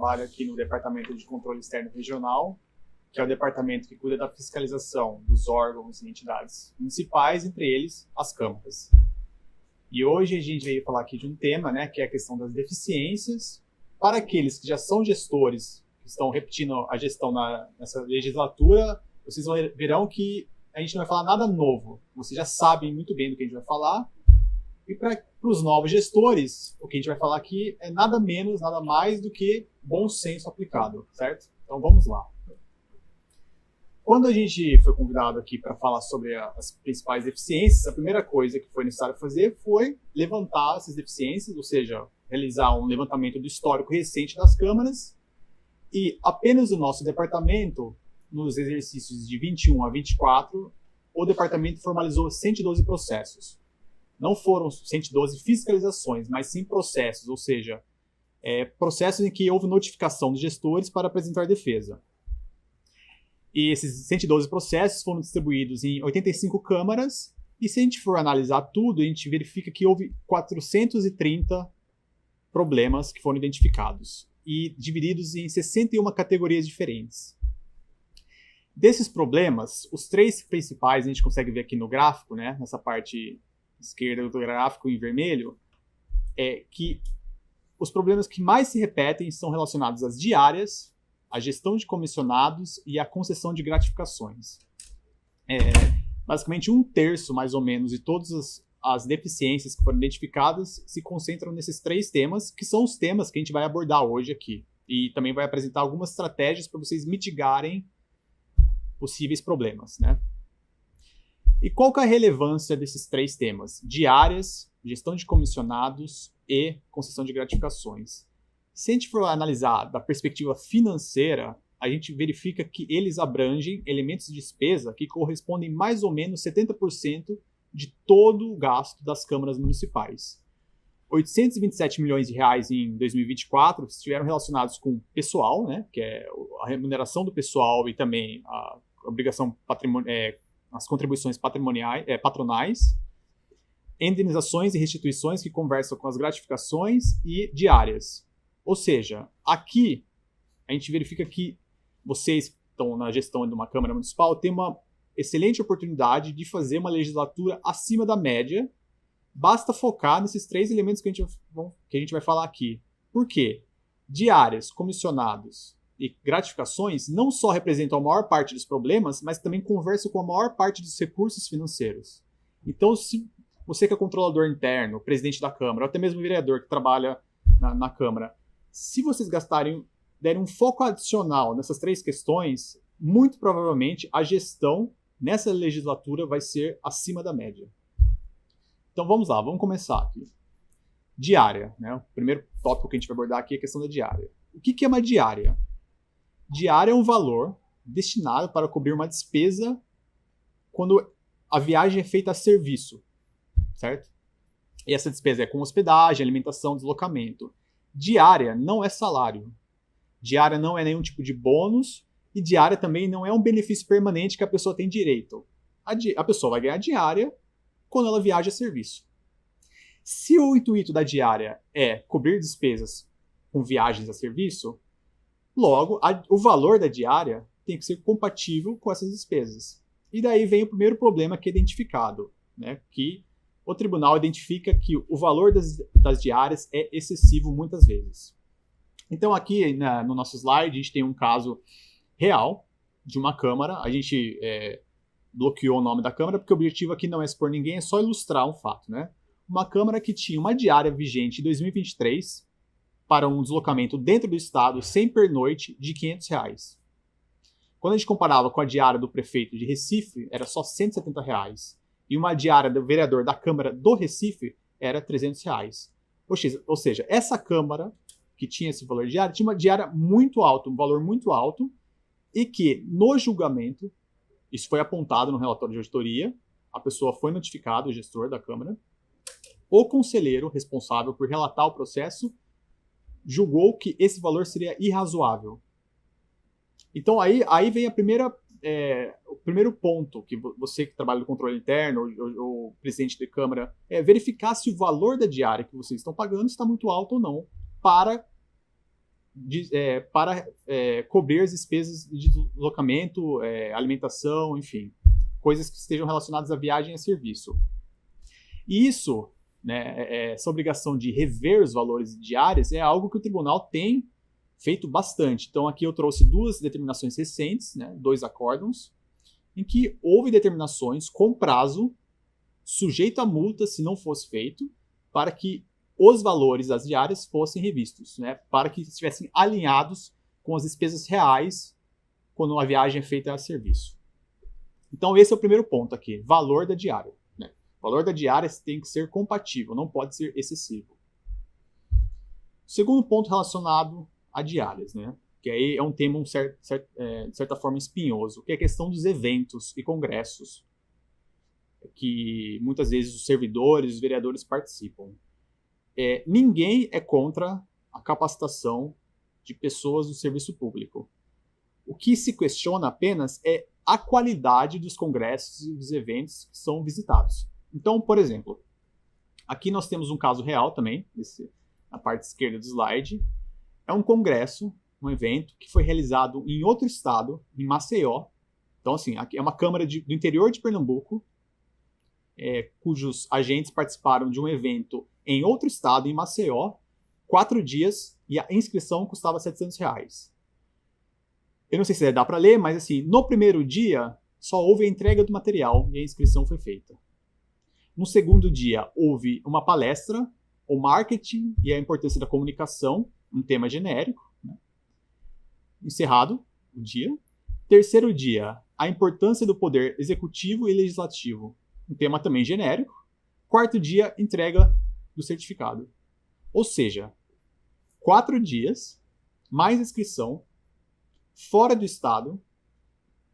trabalho aqui no Departamento de Controle Externo Regional, que é o departamento que cuida da fiscalização dos órgãos e entidades municipais, entre eles as câmaras. E hoje a gente veio falar aqui de um tema, né, que é a questão das deficiências. Para aqueles que já são gestores, que estão repetindo a gestão nessa legislatura, vocês verão que a gente não vai falar nada novo. Vocês já sabem muito bem do que a gente vai falar. E para os novos gestores, o que a gente vai falar aqui é nada menos, nada mais do que bom senso aplicado, certo? Então vamos lá. Quando a gente foi convidado aqui para falar sobre as principais deficiências, a primeira coisa que foi necessário fazer foi levantar essas deficiências, ou seja, realizar um levantamento do histórico recente das câmaras. E apenas o nosso departamento, nos exercícios de 21 a 24, o departamento formalizou 112 processos. Não foram 112 fiscalizações, mas sim processos, ou seja, processos em que houve notificação dos gestores para apresentar defesa. E esses 112 processos foram distribuídos em 85 câmaras, e se a gente for analisar tudo, a gente verifica que houve 430 problemas que foram identificados, e divididos em 61 categorias diferentes. Desses problemas, os 3 principais, a gente consegue ver aqui no gráfico, né, nessa parte esquerda do gráfico em vermelho, é que os problemas que mais se repetem são relacionados às diárias, à gestão de comissionados e à concessão de gratificações. Basicamente, 1/3, mais ou menos, de todas as deficiências que foram identificadas se concentram nesses 3 temas, que são os temas que a gente vai abordar hoje aqui. E também vai apresentar algumas estratégias para vocês mitigarem possíveis problemas, né? E qual que é a relevância desses 3 temas? Diárias, gestão de comissionados e concessão de gratificações. Se a gente for analisar da perspectiva financeira, a gente verifica que eles abrangem elementos de despesa que correspondem mais ou menos 70% de todo o gasto das câmaras municipais. 827 milhões de reais em 2024 estiveram relacionados com pessoal, né, que é a remuneração do pessoal e também a obrigação as contribuições patronais, indenizações e restituições que conversam com as gratificações e diárias. Ou seja, aqui a gente verifica que vocês que estão na gestão de uma Câmara Municipal têm uma excelente oportunidade de fazer uma legislatura acima da média. Basta focar nesses 3 elementos que a gente vai falar aqui. Por quê? Diárias, comissionados e gratificações não só representam a maior parte dos problemas, mas também conversam com a maior parte dos recursos financeiros. Então, se você que é controlador interno, presidente da Câmara, ou até mesmo vereador que trabalha na Câmara, se vocês derem um foco adicional nessas 3 questões, muito provavelmente a gestão nessa legislatura vai ser acima da média. Então vamos lá, vamos começar aqui. Diária, né? O primeiro tópico que a gente vai abordar aqui é a questão da diária. O que é uma diária? Diária é um valor destinado para cobrir uma despesa quando a viagem é feita a serviço, certo? E essa despesa é com hospedagem, alimentação, deslocamento. Diária não é salário. Diária não é nenhum tipo de bônus e diária também não é um benefício permanente que a pessoa tem direito. A pessoa vai ganhar diária quando ela viaja a serviço. Se o intuito da diária é cobrir despesas com viagens a serviço, logo o valor da diária tem que ser compatível com essas despesas. E daí vem o primeiro problema que é identificado, né, que o tribunal identifica que o valor das diárias é excessivo muitas vezes. Então aqui no nosso slide a gente tem um caso real de uma Câmara. A gente bloqueou o nome da Câmara porque o objetivo aqui não é expor ninguém, é só ilustrar um fato, né? Uma Câmara que tinha uma diária vigente em 2023 para um deslocamento dentro do estado sem pernoite de R$500. Quando a gente comparava com a diária do prefeito de Recife, era só R$170. E uma diária do vereador da Câmara do Recife era R$300. Ou seja, essa Câmara, que tinha esse valor diário, tinha uma diária muito alta, um valor muito alto, e que, no julgamento, isso foi apontado no relatório de auditoria, a pessoa foi notificada, o gestor da Câmara, o conselheiro responsável por relatar o processo julgou que esse valor seria irrazoável. Então aí vem o primeiro ponto, que você que trabalha no controle interno, ou presidente da Câmara, é verificar se o valor da diária que vocês estão pagando está muito alto ou não, para para cobrir as despesas de deslocamento, alimentação, enfim, coisas que estejam relacionadas à viagem e a serviço. E isso, né, essa obrigação de rever os valores diários é algo que o tribunal tem feito bastante. Então aqui eu trouxe 2 determinações recentes, né, 2 acórdãos, em que houve determinações com prazo, sujeito a multa se não fosse feito, para que os valores das diárias fossem revistos, né, para que estivessem alinhados com as despesas reais quando a viagem é feita a serviço. Então esse é o primeiro ponto aqui, valor da diária. Né? O valor da diária tem que ser compatível, não pode ser excessivo. Segundo ponto relacionado a diárias, né, que aí é um tema de certa forma espinhoso, que é a questão dos eventos e congressos, que muitas vezes os servidores, os vereadores participam. Ninguém é contra a capacitação de pessoas do serviço público. O que se questiona apenas é a qualidade dos congressos e dos eventos que são visitados. Então, por exemplo, aqui nós temos um caso real também, na parte esquerda do slide. É um congresso, um evento que foi realizado em outro estado, em Maceió. Então, assim, aqui é uma Câmara do interior de Pernambuco, cujos agentes participaram de um evento em outro estado, em Maceió, 4 dias, e a inscrição custava R$700. Eu não sei se dá para ler, mas assim, no primeiro dia só houve a entrega do material e a inscrição foi feita. No segundo dia houve uma palestra, o marketing e a importância da comunicação, um tema genérico, né? Encerrado o dia. Terceiro dia, a importância do poder executivo e legislativo, um tema também genérico. Quarto dia, entrega do certificado. Ou seja, 4 dias, mais inscrição, fora do estado,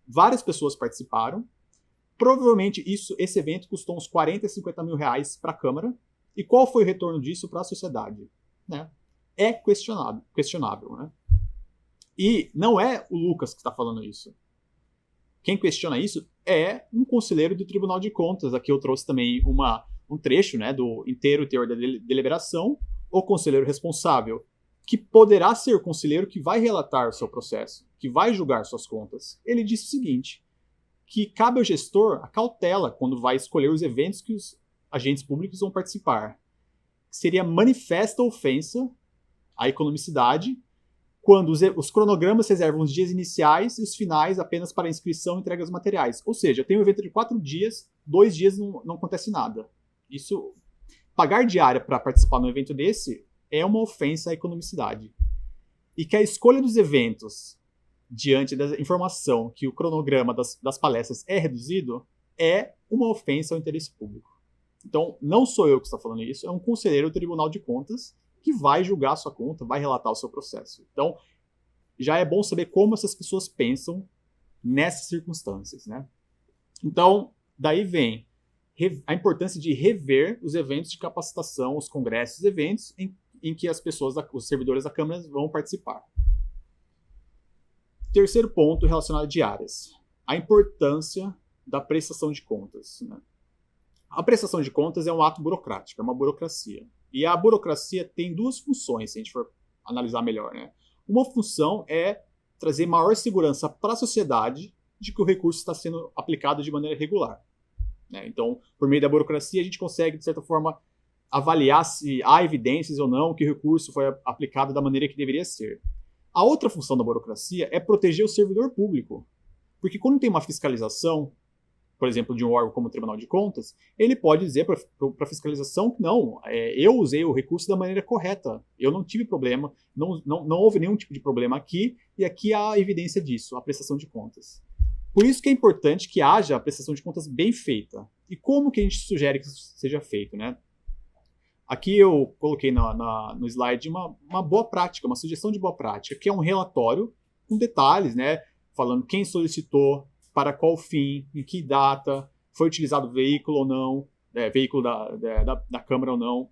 várias pessoas participaram. Provavelmente esse evento custou uns 40, 50 mil reais para a Câmara. E qual foi o retorno disso para a sociedade? Né? É questionável. Né? E não é o Lucas que está falando isso. Quem questiona isso é um conselheiro do Tribunal de Contas. Aqui eu trouxe também um trecho, né, do inteiro teor da deliberação. O conselheiro responsável, que poderá ser o conselheiro que vai relatar o seu processo, que vai julgar suas contas. Ele disse o seguinte, que cabe ao gestor a cautela quando vai escolher os eventos que os agentes públicos vão participar. Seria manifesta ofensa à economicidade quando os cronogramas reservam os dias iniciais e os finais apenas para inscrição e entrega dos materiais. Ou seja, eu tenho um evento de 4 dias, 2 dias não acontece nada. Isso, pagar diária para participar num evento desse é uma ofensa à economicidade. E que a escolha dos eventos, diante da informação que o cronograma das palestras é reduzido, é uma ofensa ao interesse público. Então, não sou eu que estou falando isso, é um conselheiro do Tribunal de Contas que vai julgar a sua conta, vai relatar o seu processo. Então, já é bom saber como essas pessoas pensam nessas circunstâncias, né? Então, daí vem a importância de rever os eventos de capacitação, os congressos, eventos em que as pessoas, os servidores da Câmara vão participar. Terceiro ponto relacionado a diárias. A importância da prestação de contas, né? A prestação de contas é um ato burocrático, é uma burocracia. E a burocracia tem 2 funções, se a gente for analisar melhor, né? Uma função é trazer maior segurança para a sociedade de que o recurso está sendo aplicado de maneira regular. Né? Então, por meio da burocracia, a gente consegue, de certa forma, avaliar se há evidências ou não que o recurso foi aplicado da maneira que deveria ser. A outra função da burocracia é proteger o servidor público. Porque quando tem uma fiscalização, por exemplo, de um órgão como o Tribunal de Contas, ele pode dizer para a fiscalização que não, eu usei o recurso da maneira correta, eu não tive problema, não houve nenhum tipo de problema aqui, e aqui há evidência disso, a prestação de contas. Por isso que é importante que haja a prestação de contas bem feita. E como que a gente sugere que isso seja feito, né? Aqui eu coloquei no slide uma boa prática, uma sugestão de boa prática, que é um relatório com detalhes, né? Falando quem solicitou, para qual fim, em que data, foi utilizado o veículo ou não, veículo da Câmara ou não,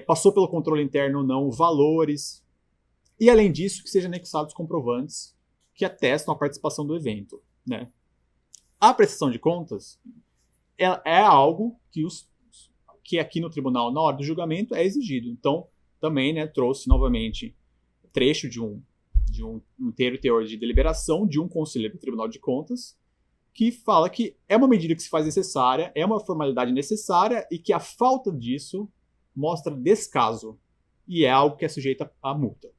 passou pelo controle interno ou não, valores, e além disso, que sejam anexados comprovantes que atestam a participação do evento. Né? A prestação de contas é algo que aqui no tribunal, na hora do julgamento, é exigido. Então, também, né, trouxe novamente trecho de um inteiro teor de deliberação de um conselheiro do Tribunal de Contas, que fala que é uma medida que se faz necessária, é uma formalidade necessária e que a falta disso mostra descaso e é algo que é sujeito a multa.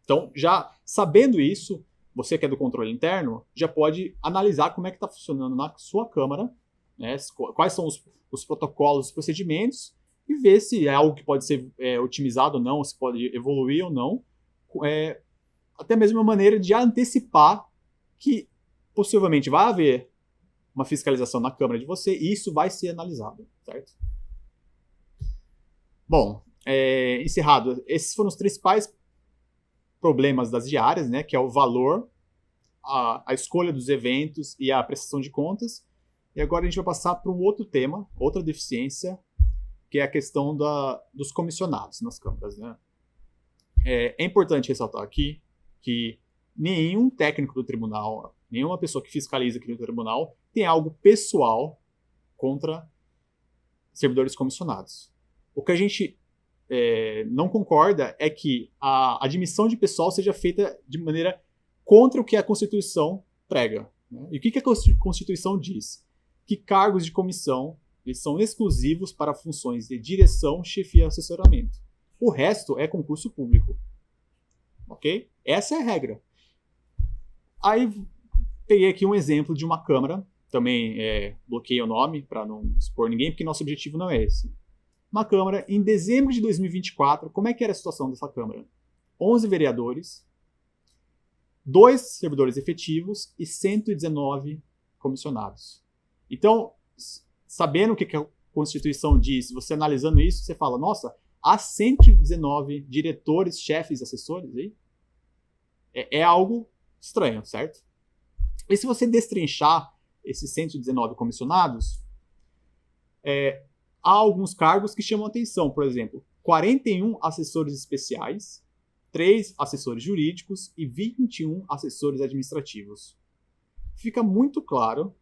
Então, já sabendo isso, você que é do controle interno, já pode analisar como é que está funcionando na sua Câmara, né, quais são os protocolos, os procedimentos, e ver se é algo que pode ser otimizado ou não, se pode evoluir ou não, até mesmo uma maneira de antecipar que possivelmente vai haver uma fiscalização na Câmara de você e isso vai ser analisado, certo? Bom, encerrado, esses foram os principais problemas das diárias, né, que é o valor, a escolha dos eventos e a prestação de contas. E agora a gente vai passar para um outro tema, outra deficiência, que é a questão dos comissionados nas câmaras, né? É importante ressaltar aqui que nenhum técnico do tribunal, nenhuma pessoa que fiscaliza aqui no tribunal tem algo pessoal contra servidores comissionados. O que a gente não concorda é que a admissão de pessoal seja feita de maneira contra o que a Constituição prega, né? E o que a Constituição diz? Que cargos de comissão eles são exclusivos para funções de direção, chefia e assessoramento. O resto é concurso público. Ok? Essa é a regra. Aí, peguei aqui um exemplo de uma Câmara, também bloqueei o nome para não expor ninguém, porque nosso objetivo não é esse. Uma Câmara, em dezembro de 2024, como é que era a situação dessa Câmara? 11 vereadores, 2 servidores efetivos e 119 comissionados. Então, sabendo o que a Constituição diz, você analisando isso, você fala, nossa, há 119 diretores, chefes, assessores aí? É algo estranho, certo? E se você destrinchar esses 119 comissionados, há alguns cargos que chamam atenção. Por exemplo, 41 assessores especiais, 3 assessores jurídicos e 21 assessores administrativos. Fica muito claro,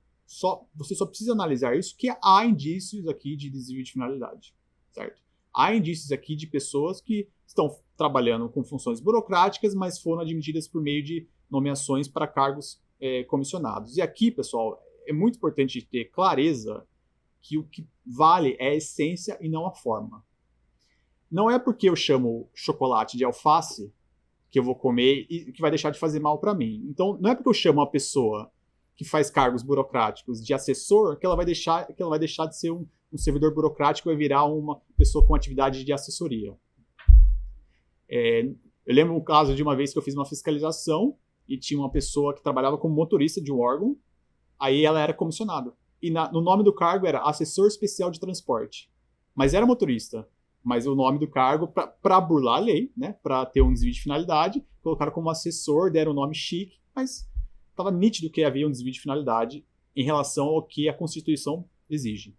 você só precisa analisar isso, que há indícios aqui de desvio de finalidade, certo? Há indícios aqui de pessoas que estão trabalhando com funções burocráticas, mas foram admitidas por meio de nomeações para cargos comissionados. E aqui, pessoal, é muito importante ter clareza que o que vale é a essência e não a forma. Não é porque eu chamo chocolate de alface que eu vou comer e que vai deixar de fazer mal para mim. Então, não é porque eu chamo uma pessoa que faz cargos burocráticos de assessor que ela vai deixar de ser um servidor burocrático e vai virar uma pessoa com atividade de assessoria. Eu lembro um caso de uma vez que eu fiz uma fiscalização e tinha uma pessoa que trabalhava como motorista de um órgão, aí ela era comissionada. E no nome do cargo era assessor especial de transporte. Mas era motorista. Mas o nome do cargo, para burlar a lei, né, para ter um desvio de finalidade, colocaram como assessor, deram o nome chique, mas estava nítido que havia um desvio de finalidade em relação ao que a Constituição exige.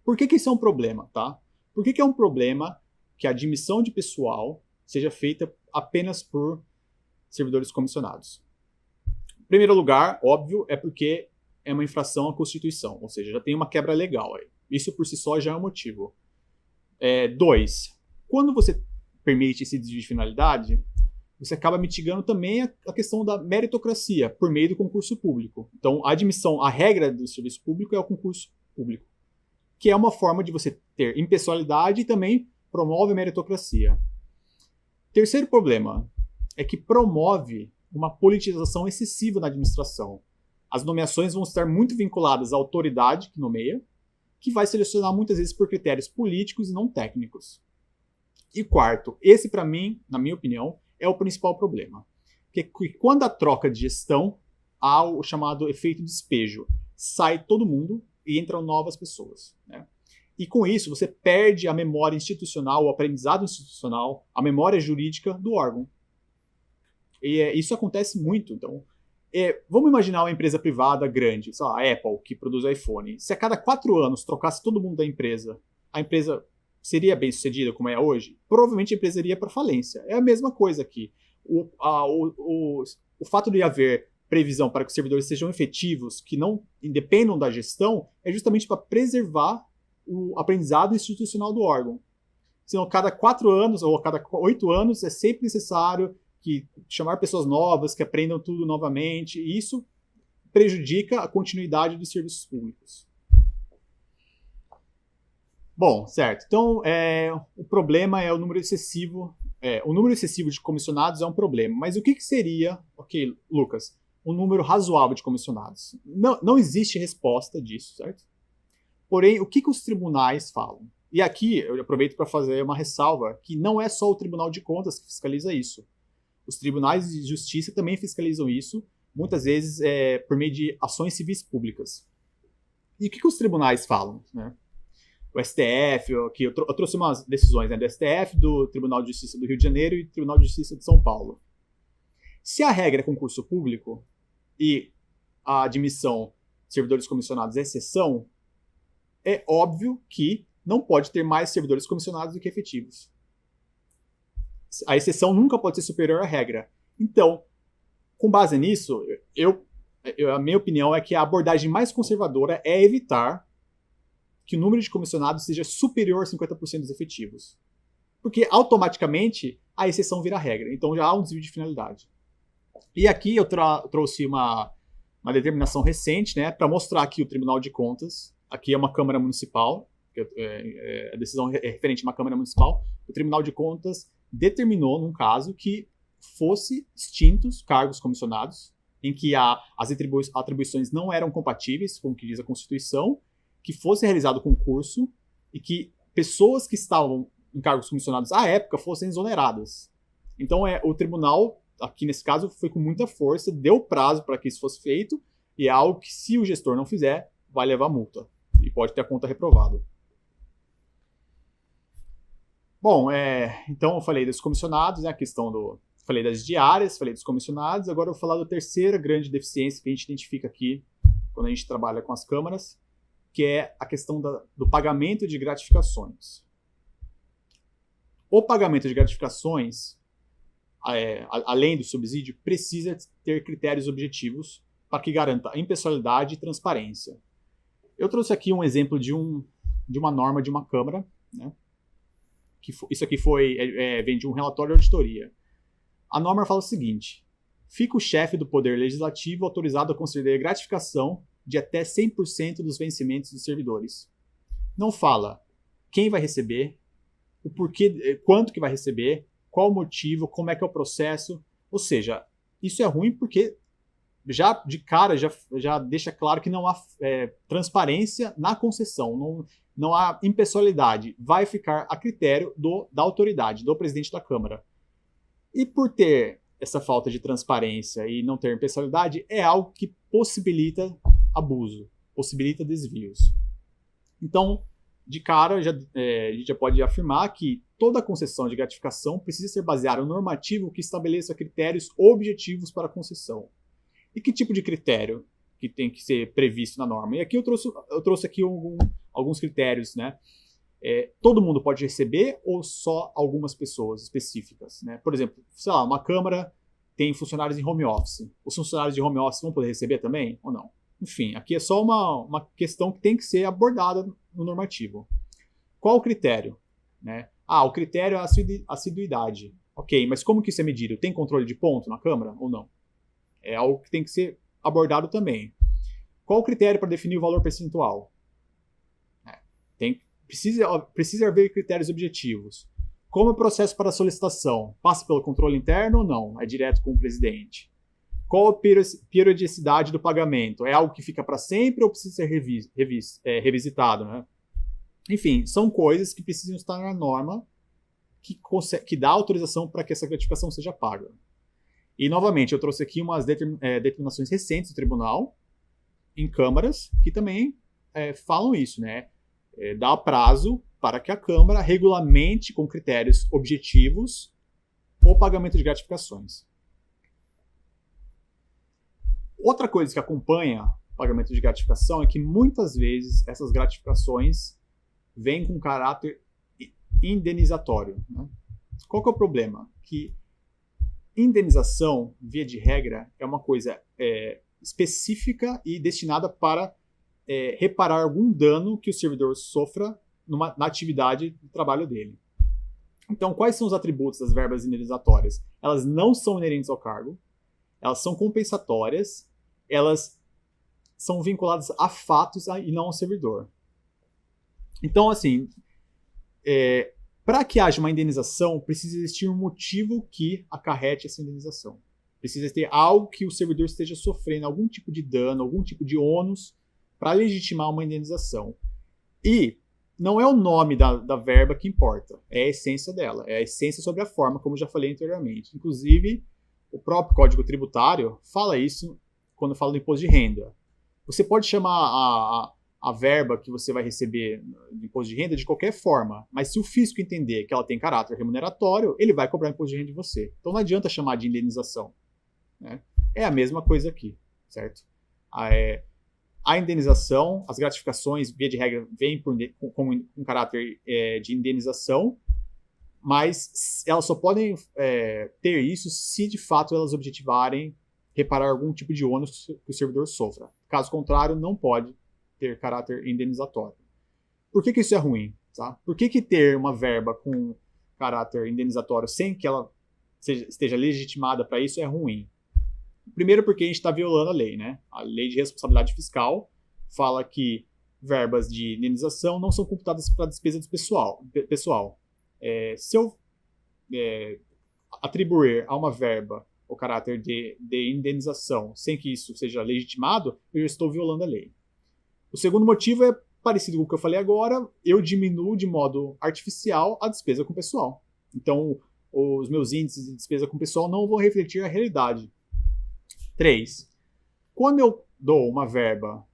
Por que isso é um problema, tá? Por que é um problema que a admissão de pessoal seja feita apenas por servidores comissionados? Em primeiro lugar, óbvio, é porque é uma infração à Constituição, ou seja, já tem uma quebra legal aí. Isso por si só já é um motivo. 2. Quando você permite esse desvio de finalidade, você acaba mitigando também a questão da meritocracia por meio do concurso público. Então, a regra do serviço público é o concurso público, que é uma forma de você ter impessoalidade e também promove a meritocracia. Terceiro problema é que promove uma politização excessiva na administração. As nomeações vão estar muito vinculadas à autoridade que nomeia, que vai selecionar muitas vezes por critérios políticos e não técnicos. E quarto, esse para mim, na minha opinião, é o principal problema. Que quando a troca de gestão, há o chamado efeito despejo. Sai todo mundo e entram novas pessoas, né? E com isso você perde a memória institucional, o aprendizado institucional, a memória jurídica do órgão. E isso acontece muito. Então, vamos imaginar uma empresa privada grande, sei lá, a Apple, que produz iPhone. Se a cada 4 anos trocasse todo mundo da empresa, a empresa seria bem sucedida como é hoje? Provavelmente a empresa iria para falência. É a mesma coisa aqui. O fato de haver previsão para que os servidores sejam efetivos, que não independam da gestão, é justamente para preservar o aprendizado institucional do órgão. Senão, a cada 4 anos ou a cada 8 anos é sempre necessário que chamar pessoas novas, que aprendam tudo novamente, e isso prejudica a continuidade dos serviços públicos. Bom, certo. Então, o problema é o número excessivo. O número excessivo de comissionados é um problema. Mas o que seria, ok, Lucas, um número razoável de comissionados? Não existe resposta disso, certo? Porém, o que os tribunais falam? E aqui eu aproveito para fazer uma ressalva, que não é só o Tribunal de Contas que fiscaliza isso. Os tribunais de justiça também fiscalizam isso, muitas vezes por meio de ações civis públicas. E o que os tribunais falam, né? O STF, aqui eu trouxe umas decisões, né, do STF, do Tribunal de Justiça do Rio de Janeiro e do Tribunal de Justiça de São Paulo. Se a regra é concurso público e a admissão de servidores comissionados é exceção, é óbvio que não pode ter mais servidores comissionados do que efetivos. A exceção nunca pode ser superior à regra. Então, com base nisso, a minha opinião é que a abordagem mais conservadora é evitar que o número de comissionados seja superior a 50% dos efetivos. Porque, automaticamente, a exceção vira regra. Então, já há um desvio de finalidade. E aqui eu trouxe uma determinação recente, né, para mostrar que o Tribunal de Contas, aqui é uma Câmara Municipal, a decisão é referente a uma Câmara Municipal, o Tribunal de Contas determinou, num caso, que fosse extintos cargos comissionados, em que as atribuições não eram compatíveis com o que diz a Constituição, que fosse realizado concurso e que pessoas que estavam em cargos comissionados à época fossem exoneradas. Então, o tribunal, aqui nesse caso, foi com muita força, deu prazo para que isso fosse feito, e é algo que, se o gestor não fizer, vai levar multa e pode ter a conta reprovada. Bom, então eu falei dos comissionados, né, a questão falei das diárias, falei dos comissionados, agora eu vou falar da terceira grande deficiência que a gente identifica aqui quando a gente trabalha com as câmaras, que é a questão do pagamento de gratificações. O pagamento de gratificações, além do subsídio, precisa ter critérios objetivos para que garanta impessoalidade e transparência. Eu trouxe aqui um exemplo de uma norma de uma Câmara, né? Isso aqui vem de um relatório de auditoria. A norma fala o seguinte: fica o chefe do Poder Legislativo autorizado a conceder gratificação de até 100% dos vencimentos dos servidores. Não fala quem vai receber, o porquê, quanto que vai receber, qual o motivo, como é que é o processo. Ou seja, isso é ruim porque já de cara já deixa claro que não há transparência na concessão, não há impessoalidade. Vai ficar a critério da autoridade, do presidente da Câmara. E por ter essa falta de transparência e não ter impessoalidade, é algo que possibilita abuso, possibilita desvios. Então, de cara, a gente já pode afirmar que toda concessão de gratificação precisa ser baseada no normativo que estabeleça critérios objetivos para a concessão. E que tipo de critério que tem que ser previsto na norma? E aqui eu trouxe aqui alguns critérios, né? Todo mundo pode receber ou só algumas pessoas específicas, né? Por exemplo, sei lá, uma Câmara tem funcionários em home office. Os funcionários de home office vão poder receber também ou não? Enfim, aqui é só uma questão que tem que ser abordada no normativo. Qual o critério? Né? O critério é a assiduidade. Ok, mas como que isso é medido? Tem controle de ponto na Câmara ou não? É algo que tem que ser abordado também. Qual o critério para definir o valor percentual? Precisa haver critérios objetivos. Como é o processo para a solicitação? Passa pelo controle interno ou não? É direto com o presidente? Qual a periodicidade do pagamento? É algo que fica para sempre ou precisa ser revisitado? Né? Enfim, são coisas que precisam estar na norma que dá autorização para que essa gratificação seja paga. E, novamente, eu trouxe aqui umas determinações recentes do tribunal, em câmaras, que também falam isso, né? Dá prazo para que a Câmara regulamente, com critérios objetivos, o pagamento de gratificações. Outra coisa que acompanha o pagamento de gratificação é que, muitas vezes, essas gratificações vêm com caráter indenizatório. Né? Qual que é o problema? Que indenização, via de regra, é uma coisa específica e destinada para reparar algum dano que o servidor sofra na atividade de trabalho dele. Então, quais são os atributos das verbas indenizatórias? Elas não são inerentes ao cargo, elas são compensatórias, elas são vinculadas a fatos e não ao servidor. Então, assim, para que haja uma indenização, precisa existir um motivo que acarrete essa indenização. Precisa ter algo que o servidor esteja sofrendo, algum tipo de dano, algum tipo de ônus para legitimar uma indenização. E não é o nome da verba que importa, é a essência dela, é a essência sobre a forma, como já falei anteriormente. Inclusive, o próprio Código Tributário fala isso quando fala do imposto de renda. Você pode chamar a verba que você vai receber do imposto de renda de qualquer forma, mas se o fisco entender que ela tem caráter remuneratório, ele vai cobrar imposto de renda de você. Então não adianta chamar de indenização, né? É a mesma coisa aqui, certo? A indenização, as gratificações, via de regra, vêm com caráter de indenização, mas elas só podem ter isso se de fato elas objetivarem reparar algum tipo de ônus que o servidor sofra. Caso contrário, não pode ter caráter indenizatório. Por que isso é ruim? Tá? Por que ter uma verba com caráter indenizatório sem que ela esteja legitimada para isso é ruim? Primeiro porque a gente está violando a lei, né? A lei de responsabilidade fiscal fala que verbas de indenização não são computadas para despesa pessoal. Se eu atribuir a uma verba o caráter de indenização sem que isso seja legitimado, eu estou violando a lei. O segundo motivo é parecido com o que eu falei agora, eu diminuo de modo artificial a despesa com o pessoal. Então, os meus índices de despesa com o pessoal não vão refletir a realidade. 3. Quando eu dou uma verba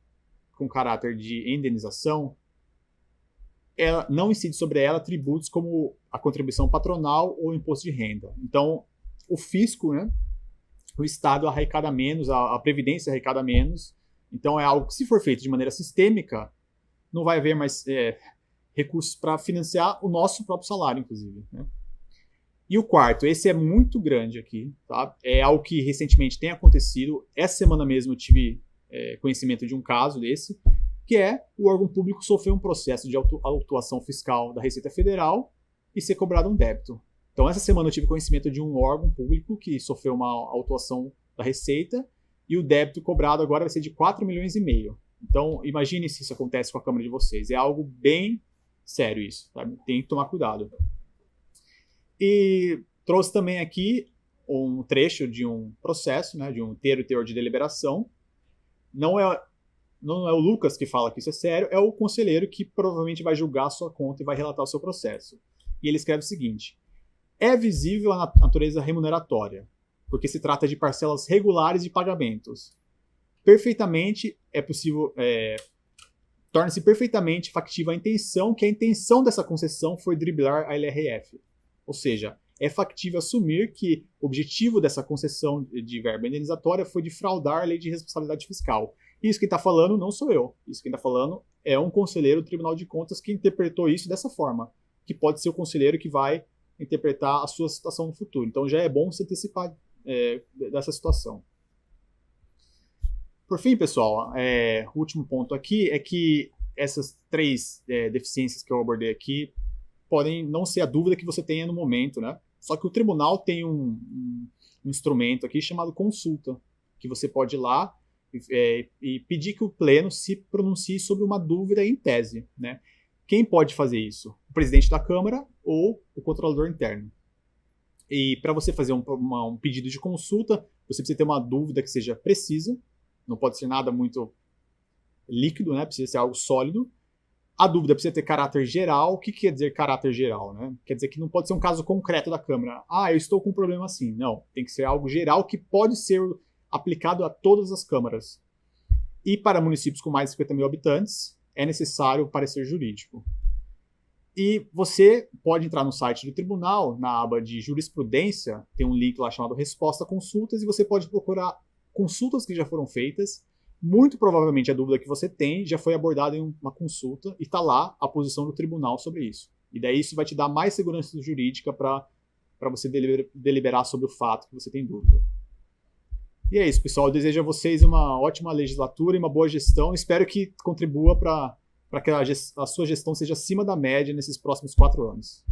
com caráter de indenização, ela não incide sobre ela tributos como a contribuição patronal ou o imposto de renda. Então, o fisco, né, o Estado arrecada menos, a Previdência arrecada menos. Então, é algo que, se for feito de maneira sistêmica, não vai haver mais recursos para financiar o nosso próprio salário, inclusive, né? E o quarto, esse é muito grande aqui, tá? É algo que recentemente tem acontecido. Essa semana mesmo eu tive conhecimento de um caso desse, que é o órgão público sofrer um processo de autuação fiscal da Receita Federal e ser cobrado um débito. Então, essa semana eu tive conhecimento de um órgão público que sofreu uma autuação da Receita e o débito cobrado agora vai ser de 4,5 milhões. Então, imagine se isso acontece com a Câmara de vocês. É algo bem sério isso, tá? Tem que tomar cuidado. E trouxe também aqui um trecho de um processo, né, de um teor de deliberação. Não é o Lucas que fala que isso é sério, é o conselheiro que provavelmente vai julgar a sua conta e vai relatar o seu processo. E ele escreve o seguinte: é visível a natureza remuneratória, porque se trata de parcelas regulares de pagamentos. Perfeitamente é possível, torna-se perfeitamente factível que a intenção dessa concessão foi driblar a LRF. Ou seja, é factível assumir que o objetivo dessa concessão de verba indenizatória foi de fraudar a lei de responsabilidade fiscal. Isso quem está falando não sou eu. Isso quem está falando é um conselheiro do Tribunal de Contas que interpretou isso dessa forma, que pode ser o conselheiro que vai interpretar a sua situação no futuro. Então já é bom se antecipar dessa situação. Por fim, pessoal, o último ponto aqui é que essas 3 deficiências que eu abordei aqui podem não ser a dúvida que você tenha no momento, né? Só que o tribunal tem um instrumento aqui chamado consulta, que você pode ir lá e pedir que o pleno se pronuncie sobre uma dúvida em tese, né? Quem pode fazer isso? O presidente da Câmara ou o controlador interno. E para você fazer um pedido de consulta, você precisa ter uma dúvida que seja precisa, não pode ser nada muito líquido, né? Precisa ser algo sólido. A dúvida precisa ter caráter geral. O que quer dizer caráter geral, né? Quer dizer que não pode ser um caso concreto da Câmara. Ah, eu estou com um problema assim. Não, tem que ser algo geral que pode ser aplicado a todas as câmaras. E para municípios com mais de 50 mil habitantes, é necessário o parecer jurídico. E você pode entrar no site do tribunal, na aba de jurisprudência, tem um link lá chamado Resposta a Consultas, e você pode procurar consultas que já foram feitas. Muito provavelmente a dúvida que você tem já foi abordada em uma consulta e está lá a posição do tribunal sobre isso. E daí isso vai te dar mais segurança jurídica para você deliberar sobre o fato que você tem dúvida. E é isso, pessoal. Eu desejo a vocês uma ótima legislatura e uma boa gestão. Espero que contribua para que a sua gestão seja acima da média nesses próximos 4 anos.